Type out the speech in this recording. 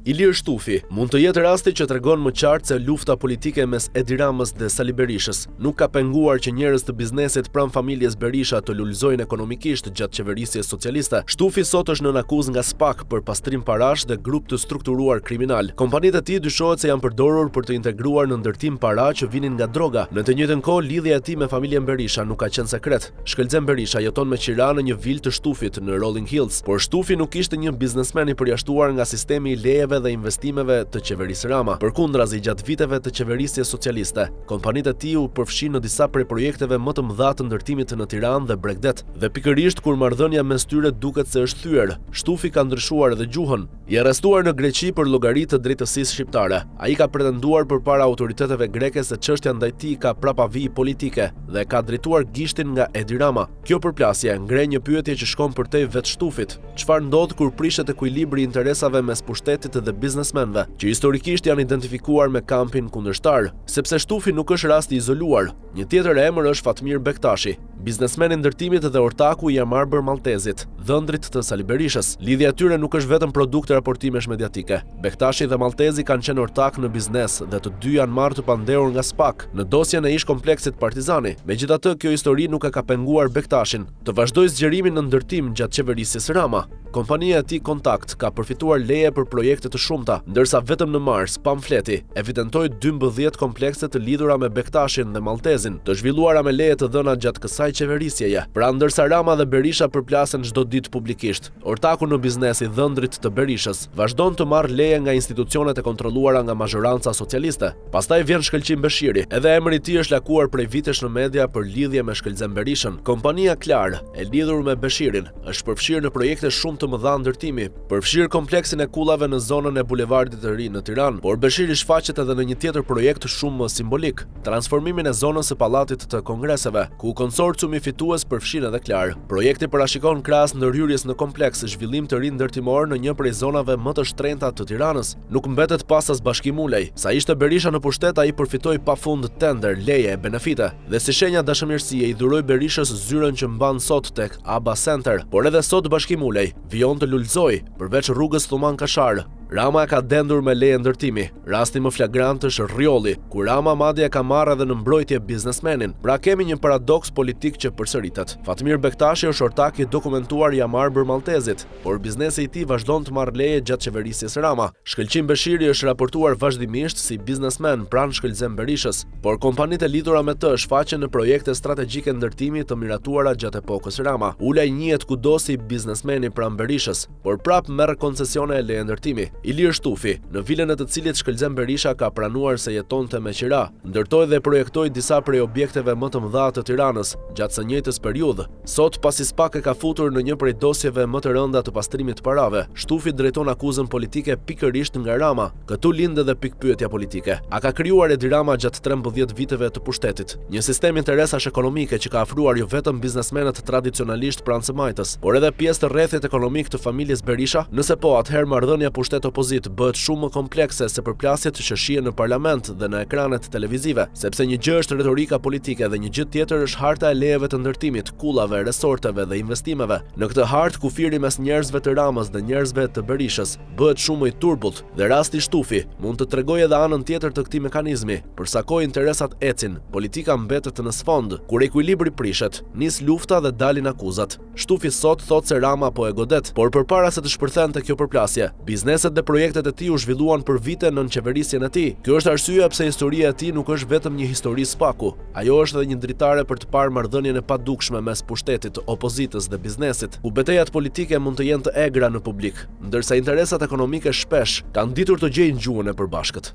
Ilir Shtufi mund të jetë rasti që tregon më qartë se lufta politike mes Edi Ramës dhe Sali Berishës nuk ka penguar që njerëz të biznesit pranë familjes Berisha të lulëzojnë ekonomikisht gjatë qeverisjes socialiste. Shtufi sot është nën akuzë nga SPAK për pastrim parash dhe grup të strukturuar kriminal. Kompanitë e tij dyshohet se janë përdorur për të integruar në ndërtim para që vinin nga droga. Në të njëjtën kohë, lidhja e tij me familjen Berisha nuk ka qenë sekret. Shkëlqen Berisha jeton me qira në një vilë të Shtufit në Rolling Hills, por Shtufi nuk ishte një biznesmen i përjashtuar nga sistemi i lejeve dhe investimeve të qeverisë Rama. Përkundrazi, gjatë viteve të qeverisjes socialiste, kompanitë e tij u përfshin në disa prej projekteve më të mëdha të ndërtimit në Tiranë dhe Bregdet. Dhe pikërisht kur marrëdhënia mes tyre duket se është thyer, Shtufi ka ndryshuar edhe gjuhën. I arrestuar në Greqi për llogari të drejtësisë shqiptare. Ai ka pretenduar përpara autoriteteve greke se çështja ndaj tij ka prapavi politike dhe ka drejtuar gishtin nga Edi Rama. Kjo përplasje ngre një pyetje që shkon përtej vetë Shtufit. Çfarë ndodh kur prishet ekuilibri i interesave mes pushtetit dhe biznesmenëve, që historikisht janë identifikuar me kampin kundërshtar? Sepse Shtufi nuk është rast i izoluar. Një tjetër emër është Fatmir Bektashi, biznesmeni i ndërtimit dhe ortaku i Amarbër Maltezit, dhëndrit të Sali Berishës. Lidhja e tyre nuk është vetëm produkt e raportimesh mediatike. Bektashi dhe Maltezi kanë qenë ortak në biznes dhe të dy janë marrë të pandehur nga SPAK në dosjen e ish kompleksit Partizani. Megjithatë, kjo histori nuk e ka penguar Bektashin të vazhdojë zgjerimin në ndërtim gjatë qeverisjes Rama. Kompania e tij Kontakt ka përfituar leje për projekte të shumta, ndërsa vetëm në mars pamfleti evidentoi 12 komplekse të lidhura me Bektashin dhe Maltezin, të zhvilluara me leje të dhëna gjatë kësaj qeverisjeje. Pra ndërsa Rama dhe Berisha përplasen çdo ditë publikisht, ortaku në biznes i dhëndrit të Berishës vazhdon të marrë leje nga institucionet e kontrolluara nga mazhoranca socialiste. Pastaj vjen Shkëlqim Beshiri, edhe emri i tij është lakuar prej vitesh në media për lidhje me Shkëlqem Berishën. Kompania Klar, e lidhur me Beshirin, është përfshirë në projekte shumë të mëdha ndërtimi, përfshirë kompleksin e kullave në zonën e bulevardit të ri në Tiranë, por Beshiri shfaqet edhe në një tjetër projekt shumë simbolik, transformimin e zonës së pallatit të kongreseve, ku konsorciumi fitues përfshin edhe Klar. Projekti parashikon krahas ndërhyrjes në kompleks zhvillim të ri ndërtimor në një prej zonave më të shtrenjta të Tiranës. Nuk mbetet pas as bashkimulej. Sa ishte Berisha në pushtet, ai përfitoi pafund tender, leje, benefite dhe si shenja dashamirësie i dhuroi Berishës zyrën që mban sot tek Aba Center, por edhe sot bashkimulej vijon të lulëzoj, përveç rrugës Thuman Kashar. Rama e ka dendur me leje ndërtimi. Rasti më flagrant është Rriolli, ku Rama madje ka marrë edhe në mbrojtje biznesmenin. Pra kemi një paradoks politik që përsëritet. Fatmir Bektashi është ortak i dokumentuar i Amarbër Maltezit, por biznesi i tij vazhdon të marrë leje gjatë qeverisjes Rama. Shkëlqim Beshiri është raportuar vazhdimisht si biznesmen pranë Shkëlqem Berishës, por kompanitë e lidhura me të shfaqen në projekte strategjike ndërtimi të miratuara gjatë epokës Rama. Ulaj njihet kudo si biznesmeni pranë Berishës, por prap merr koncesione e leje ndërtimi. Ilir Shtufi, në vilën e të cilit Shkëlqem Berisha ka pranuar se jetonte me qira, ndërtoi dhe projektoi disa prej objekteve më të mëdha të Tiranës gjatë së njëjtës periudhë. Sot, pasi SPAK e ka futur në një prej dosjeve më të rënda të pastrimit të parave, Shtufi drejton akuzën politike pikërisht nga Rama. Këtu lind edhe pikpyetja politike. A ka krijuar Edi Rama gjatë 13 viteve të pushtetit një sistem interesash ekonomike që ka afruar jo vetëm biznesmenët tradicionalisht pranë së majtës, por edhe pjesë të rrethit ekonomik të familjes Berisha? Nëse po, atëherë marrëdhënia pushtet opozit bëhet shumë më komplekse se përplasjet që shihen në parlament dhe në ekranet televizive, sepse një gjë është retorika politike dhe një gjë tjetër është harta e lejeve të ndërtimit, kullave, resorteve dhe investimeve. Në këtë hartë kufiri mes njerëzve të Ramës dhe njerëzve të Berishës bëhet shumë i turbullt dhe rasti Shtufi mund të tregojë edhe anën tjetër të këtij mekanizmi. Për sa kohë interesat ecin, politika mbetet në sfond, kur ekuilibri prishet, nis lufta dhe dalin akuzat. Shtufi sot thotë se Rama po e godet, por përpara se të shpërthente kjo përplasje, bizneset dhe projektet e tij u zhvilluan për vite nën qeverisjen e tij. Kjo është arsyeja pse historia e tij nuk është vetëm një histori SPAK-u. Ajo është edhe një dritare për të parë marrëdhënien e padukshme mes pushtetit, opozitës dhe biznesit, ku betejat politike mund të jenë të egra në publik, ndërsa interesat ekonomike shpesh kanë ditur të gjejnë gjuhën e përbashkët.